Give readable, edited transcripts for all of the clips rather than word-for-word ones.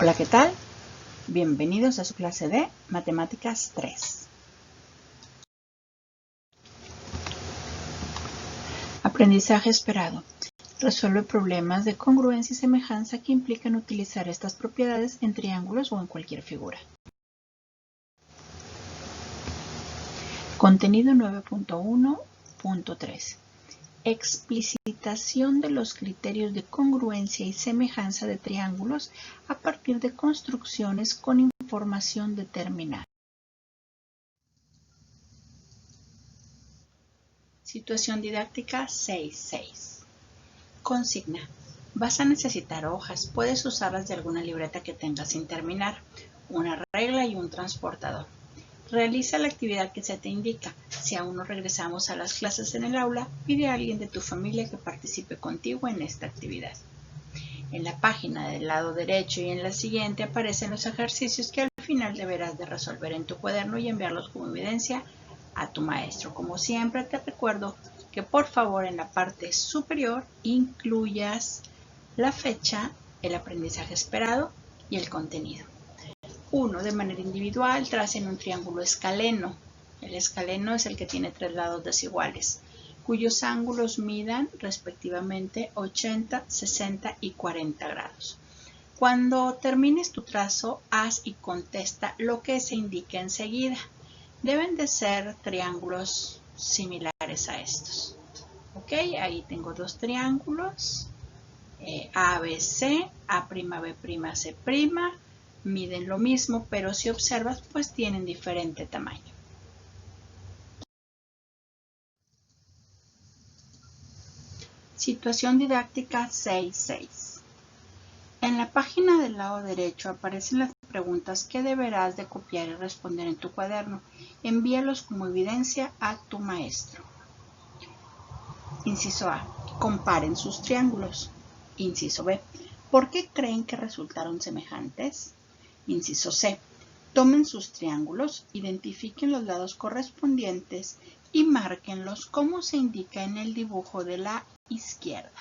Hola, ¿qué tal? Bienvenidos a su clase de Matemáticas 3. Aprendizaje esperado. Resuelve problemas de congruencia y semejanza que implican utilizar estas propiedades en triángulos o en cualquier figura. Contenido 9.1.3. Explicitación de los criterios de congruencia y semejanza de triángulos a partir de construcciones con información determinada. Situación didáctica 6.6. Consigna. Vas a necesitar hojas. Puedes usarlas de alguna libreta que tengas sin terminar, una regla y un transportador. Realiza la actividad que se te indica. Si aún no regresamos a las clases en el aula, pide a alguien de tu familia que participe contigo en esta actividad. En la página del lado derecho y en la siguiente aparecen los ejercicios que al final deberás de resolver en tu cuaderno y enviarlos como evidencia a tu maestro. Como siempre, te recuerdo que por favor en la parte superior incluyas la fecha, el aprendizaje esperado y el contenido. 1. De manera individual, tracen un triángulo escaleno. El escaleno es el que tiene tres lados desiguales, cuyos ángulos midan respectivamente 80, 60 y 40 grados. Cuando termines tu trazo, haz y contesta lo que se indica enseguida. Deben de ser triángulos similares a estos. Ok, ahí tengo dos triángulos, ABC, A'B', C', miden lo mismo, pero si observas, pues tienen diferente tamaño. Situación didáctica 6.6. En la página del lado derecho aparecen las preguntas que deberás de copiar y responder en tu cuaderno. Envíalos como evidencia a tu maestro. Inciso A. Comparen sus triángulos. Inciso B. ¿Por qué creen que resultaron semejantes? Inciso C. Tomen sus triángulos, identifiquen los lados correspondientes y márquenlos como se indica en el dibujo de la izquierda.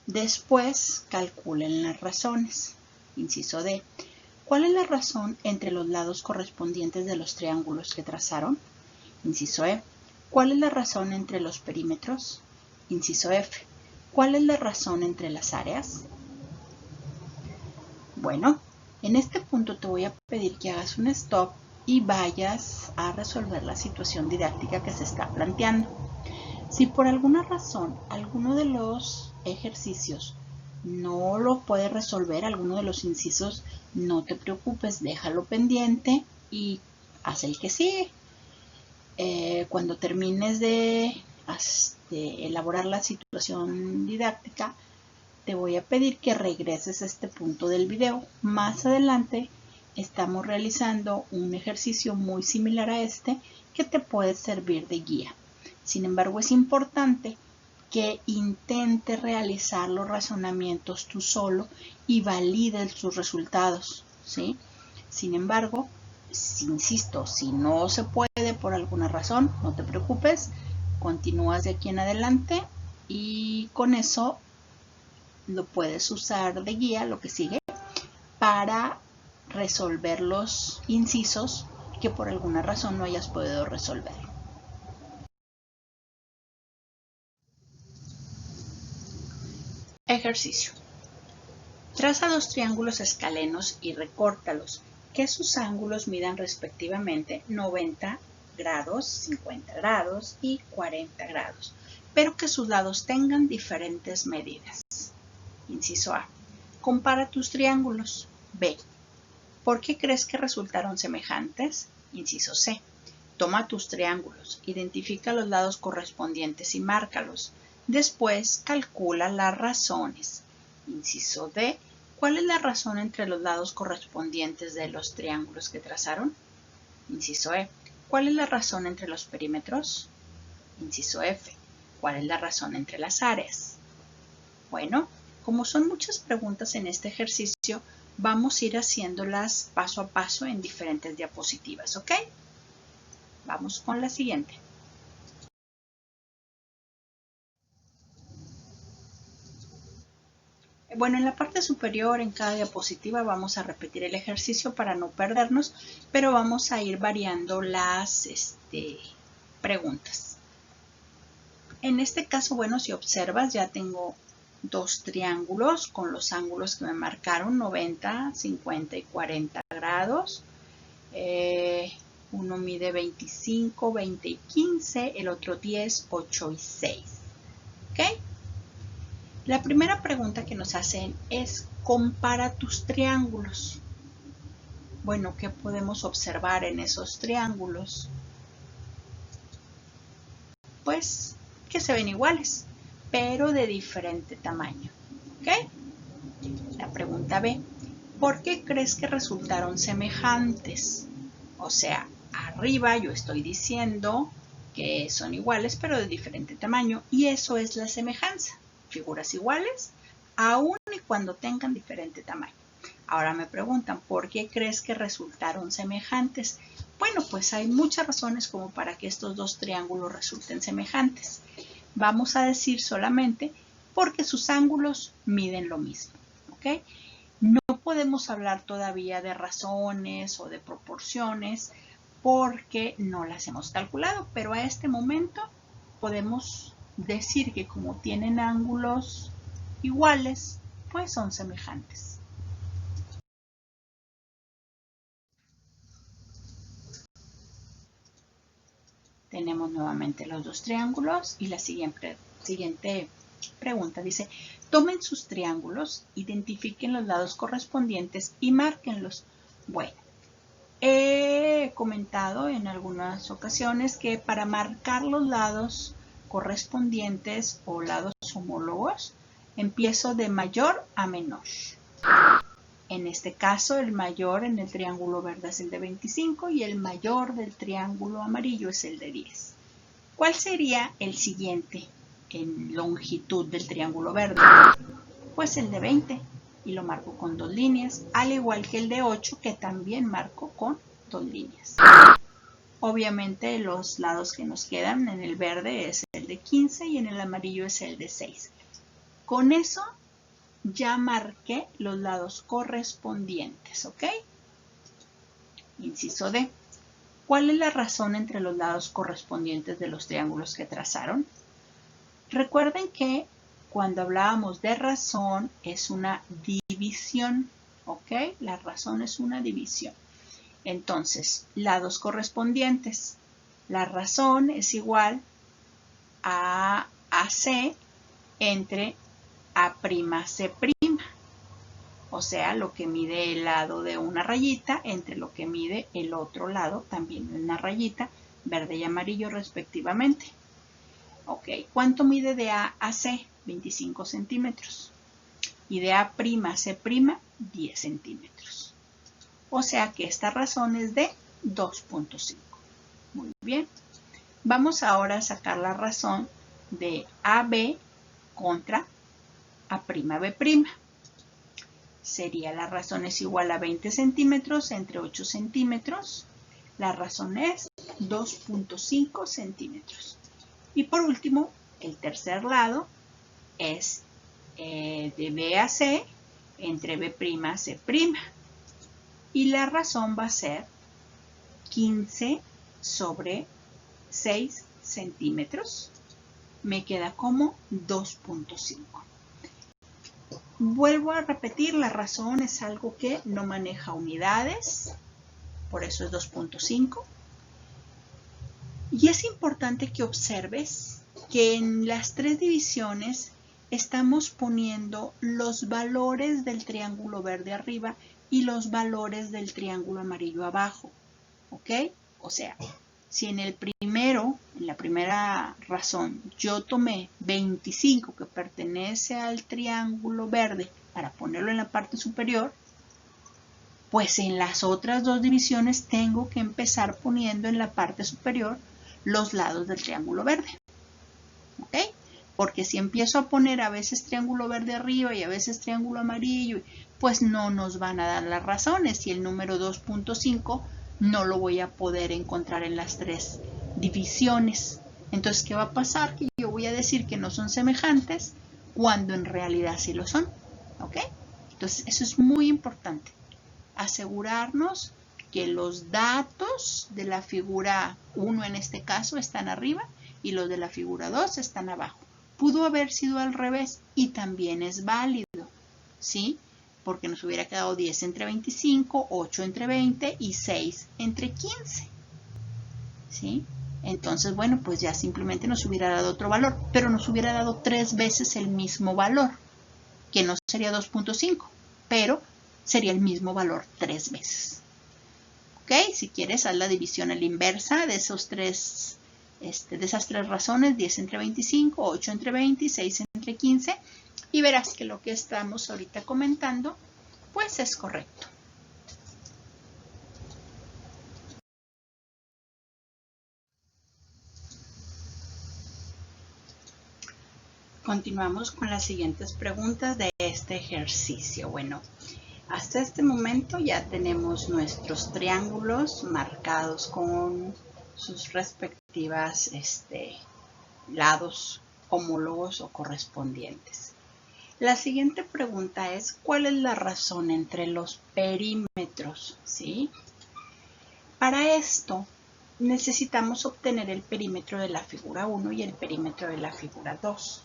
Después, calculen las razones. Inciso D. ¿Cuál es la razón entre los lados correspondientes de los triángulos que trazaron? Inciso E. ¿Cuál es la razón entre los perímetros? Inciso F. ¿Cuál es la razón entre las áreas? Bueno, en este punto te voy a pedir que hagas un stop y vayas a resolver la situación didáctica que se está planteando. Si por alguna razón alguno de los ejercicios no lo puedes resolver, alguno de los incisos, no te preocupes, déjalo pendiente y haz el que sigue. Cuando termines de elaborar la situación didáctica, te voy a pedir que regreses a este punto del video. Más adelante estamos realizando un ejercicio muy similar a este que te puede servir de guía. Sin embargo, es importante que intentes realizar los razonamientos tú solo y valides sus resultados, ¿sí? Sin embargo, insisto, si no se puede por alguna razón, no te preocupes, continúas de aquí en adelante y con eso lo puedes usar de guía, lo que sigue, para resolver los incisos que por alguna razón no hayas podido resolver. Ejercicio. Traza dos triángulos escalenos y recórtalos, que sus ángulos midan respectivamente 90 grados, 50 grados y 40 grados, pero que sus lados tengan diferentes medidas. Inciso A. Compara tus triángulos. B. ¿Por qué crees que resultaron semejantes? Inciso C. Toma tus triángulos, identifica los lados correspondientes y márcalos. Después, calcula las razones. Inciso D. ¿Cuál es la razón entre los lados correspondientes de los triángulos que trazaron? Inciso E. ¿Cuál es la razón entre los perímetros? Inciso F. ¿Cuál es la razón entre las áreas? Bueno, como son muchas preguntas en este ejercicio, vamos a ir haciéndolas paso a paso en diferentes diapositivas, ¿ok? Vamos con la siguiente. Bueno, en la parte superior, en cada diapositiva, vamos a repetir el ejercicio para no perdernos, pero vamos a ir variando las preguntas. En este caso, bueno, si observas, ya tengo dos triángulos con los ángulos que me marcaron, 90, 50 y 40 grados. Uno mide 25, 20 y 15, el otro 10, 8 y 6. ¿Ok? La primera pregunta que nos hacen es, compara tus triángulos. Bueno, ¿qué podemos observar en esos triángulos? Pues que se ven iguales, pero de diferente tamaño. ¿Ok? La pregunta B, ¿por qué crees que resultaron semejantes? O sea, arriba yo estoy diciendo que son iguales, pero de diferente tamaño, y eso es la semejanza. Figuras iguales, aun y cuando tengan diferente tamaño. Ahora me preguntan, ¿por qué crees que resultaron semejantes? Bueno, pues hay muchas razones como para que estos dos triángulos resulten semejantes. Vamos a decir solamente porque sus ángulos miden lo mismo, ¿ok? No podemos hablar todavía de razones o de proporciones porque no las hemos calculado, pero a este momento podemos decir que como tienen ángulos iguales, pues son semejantes. Tenemos nuevamente los dos triángulos y la siguiente pregunta dice, tomen sus triángulos, identifiquen los lados correspondientes y márquenlos. Bueno, he comentado en algunas ocasiones que para marcar los lados correspondientes o lados homólogos, empiezo de mayor a menor. En este caso, el mayor en el triángulo verde es el de 25 y el mayor del triángulo amarillo es el de 10. ¿Cuál sería el siguiente en longitud del triángulo verde? Pues el de 20 y lo marco con dos líneas, al igual que el de 8 que también marco con dos líneas. Obviamente los lados que nos quedan en el verde es el de 15 y en el amarillo es el de 6. Con eso ya marqué los lados correspondientes, ¿ok? Inciso D. ¿Cuál es la razón entre los lados correspondientes de los triángulos que trazaron? Recuerden que cuando hablábamos de razón es una división, ¿ok? La razón es una división. Entonces, lados correspondientes. La razón es igual a AC entre A'C'. O sea, lo que mide el lado de una rayita entre lo que mide el otro lado, también una rayita, verde y amarillo respectivamente. Ok, ¿cuánto mide de A a C? 25 centímetros. Y de A'C', 10 centímetros. O sea que esta razón es de 2.5. Muy bien. Vamos ahora a sacar la razón de AB contra A'B'. Sería la razón es igual a 20 centímetros entre 8 centímetros. La razón es 2.5 centímetros. Y por último, el tercer lado es de B a C entre B' a C'. Y la razón va a ser 15 sobre 6 centímetros. Me queda como 2.5. Vuelvo a repetir, la razón es algo que no maneja unidades, por eso es 2.5. Y es importante que observes que en las tres divisiones estamos poniendo los valores del triángulo verde arriba y los valores del triángulo amarillo abajo. ¿Ok? O sea, si en el primero, en la primera razón, yo tomé 25 que pertenece al triángulo verde para ponerlo en la parte superior, pues en las otras dos divisiones tengo que empezar poniendo en la parte superior los lados del triángulo verde. ¿Ok? Porque si empiezo a poner a veces triángulo verde arriba y a veces triángulo amarillo, pues no nos van a dar las razones y el número 2.5 no lo voy a poder encontrar en las tres divisiones. Entonces, ¿qué va a pasar? Que yo voy a decir que no son semejantes cuando en realidad sí lo son. ¿Ok? Entonces, eso es muy importante. Asegurarnos que los datos de la figura 1 en este caso están arriba y los de la figura 2 están abajo. Pudo haber sido al revés y también es válido, ¿sí? Porque nos hubiera quedado 10 entre 25, 8 entre 20 y 6 entre 15, ¿sí? Entonces, bueno, pues ya simplemente nos hubiera dado otro valor, pero nos hubiera dado 3 veces el mismo valor, que no sería 2.5, pero sería el mismo valor 3 veces. ¿Ok? Si quieres, haz la división a la inversa de esas tres razones, 10 entre 25, 8 entre 20 y 6 entre 15, y verás que lo que estamos ahorita comentando, pues es correcto. Continuamos con las siguientes preguntas de este ejercicio. Bueno, hasta este momento ya tenemos nuestros triángulos marcados con sus respectivas lados homólogos o correspondientes. La siguiente pregunta es, ¿cuál es la razón entre los perímetros? ¿Sí? Para esto necesitamos obtener el perímetro de la figura 1 y el perímetro de la figura 2.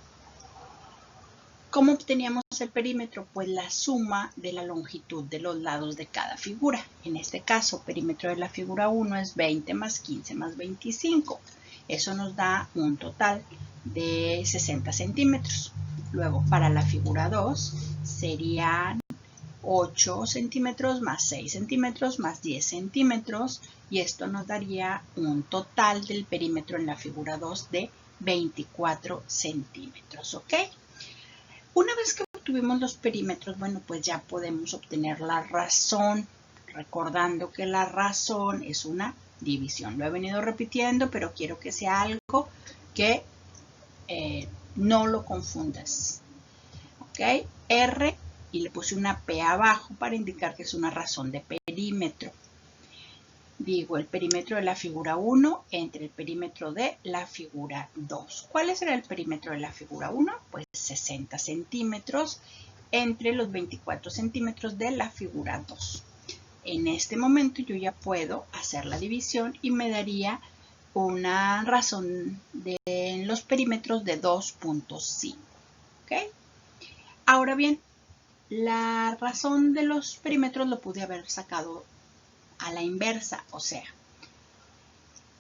¿Cómo obteníamos el perímetro? Pues la suma de la longitud de los lados de cada figura. En este caso, perímetro de la figura 1 es 20 más 15 más 25. Eso nos da un total de 60 centímetros. Luego, para la figura 2 serían 8 centímetros más 6 centímetros más 10 centímetros. Y esto nos daría un total del perímetro en la figura 2 de 24 centímetros. ¿Ok? Una vez que obtuvimos los perímetros, bueno, pues ya podemos obtener la razón, recordando que la razón es una división. Lo he venido repitiendo, pero quiero que sea algo que no lo confundas. ¿Ok? R, y le puse una P abajo para indicar que es una razón de perímetro. Digo, el perímetro de la figura 1 entre el perímetro de la figura 2. ¿Cuál será el perímetro de la figura 1? Pues 60 centímetros entre los 24 centímetros de la figura 2. En este momento yo ya puedo hacer la división y me daría una razón de los perímetros de 2.5. ¿Ok? Ahora bien, la razón de los perímetros lo pude haber sacado a la inversa, o sea,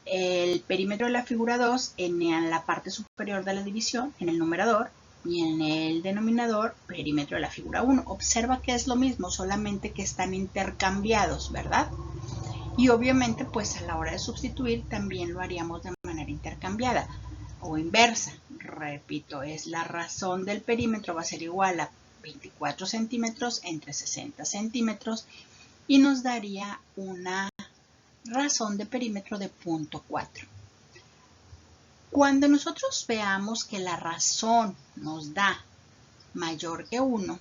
el perímetro de la figura 2 en la parte superior de la división, en el numerador, y en el denominador, perímetro de la figura 1. Observa que es lo mismo, solamente que están intercambiados, ¿verdad? Y obviamente, pues a la hora de sustituir, también lo haríamos de manera intercambiada o inversa. Repito, es la razón del perímetro va a ser igual a 24 centímetros entre 60 centímetros y nos daría una razón de perímetro de 0.4. Cuando nosotros veamos que la razón nos da mayor que 1,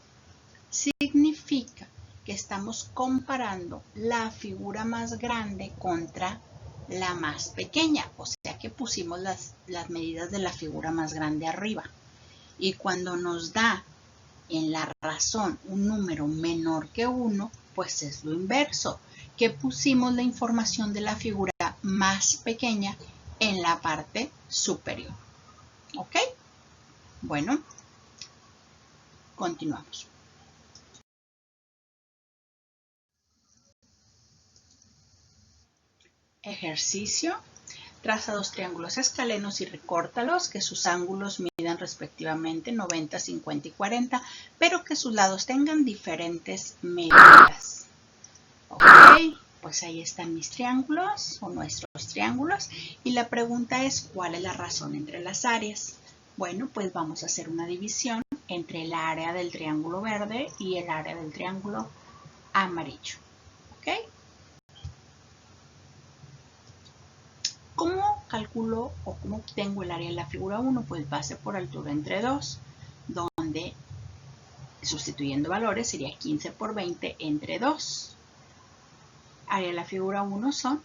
significa que estamos comparando la figura más grande contra la más pequeña, o sea que pusimos las medidas de la figura más grande arriba. Y cuando nos da en la razón un número menor que 1, pues es lo inverso, que pusimos la información de la figura más pequeña en la parte superior. ¿Ok? Bueno, continuamos. Ejercicio. Traza dos triángulos escalenos y recórtalos, que sus ángulos midan respectivamente 90, 50 y 40, pero que sus lados tengan diferentes medidas. Ok, pues ahí están mis triángulos o nuestros triángulos y la pregunta es ¿cuál es la razón entre las áreas? Bueno, pues vamos a hacer una división entre el área del triángulo verde y el área del triángulo amarillo. ¿Ok? ¿Cómo calculo o cómo obtengo el área de la figura 1? Pues base por altura entre 2, donde sustituyendo valores sería 15 por 20 entre 2. Área de la figura 1 son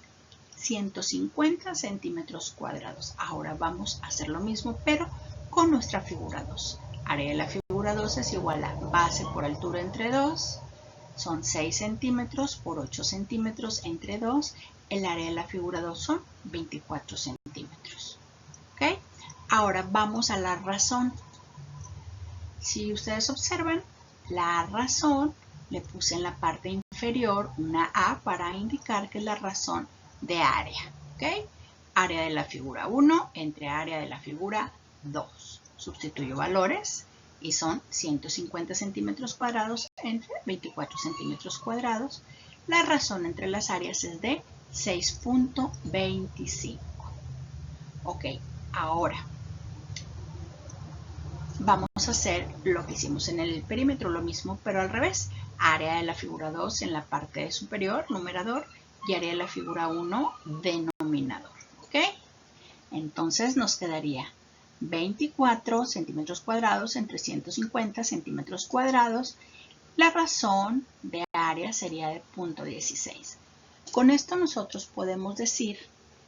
150 centímetros cuadrados. Ahora vamos a hacer lo mismo, pero con nuestra figura 2. Área de la figura figura 2 es igual a base por altura entre 2, son 6 centímetros por 8 centímetros entre 2, el área de la figura 2 son 24 centímetros. ¿Ok? Ahora vamos a la razón. Si ustedes observan, la razón le puse en la parte inferior una A para indicar que es la razón de área. ¿Ok? Área de la figura 1 entre área de la figura 2. Sustituyo valores y son 150 centímetros cuadrados entre 24 centímetros cuadrados. La razón entre las áreas es de 6.25. Ok, ahora vamos a hacer lo que hicimos en el perímetro, lo mismo pero al revés. Área de la figura 2 en la parte superior, numerador, y área de la figura 1, denominador. ¿Ok? Entonces nos quedaría 24 centímetros cuadrados entre 150 centímetros cuadrados. La razón de área sería de 0.16. Con esto nosotros podemos decir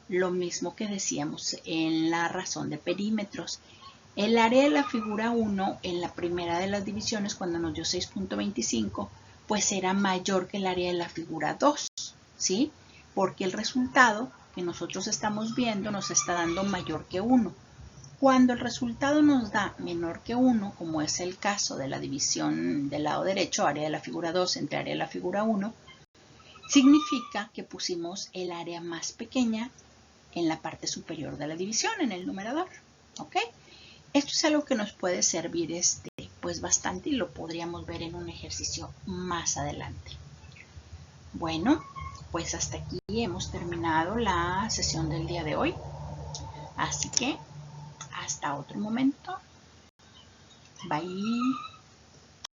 lo mismo que decíamos en la razón de perímetros. El área de la figura 1 en la primera de las divisiones, cuando nos dio 6.25, pues era mayor que el área de la figura 2, ¿sí? Porque el resultado que nosotros estamos viendo nos está dando mayor que 1. Cuando el resultado nos da menor que 1, como es el caso de la división del lado derecho, área de la figura 2 entre área de la figura 1, significa que pusimos el área más pequeña en la parte superior de la división, en el numerador. ¿Ok? Esto es algo que nos puede servir pues bastante y lo podríamos ver en un ejercicio más adelante. Bueno, pues hasta aquí hemos terminado la sesión del día de hoy. Así que hasta otro momento. Bye.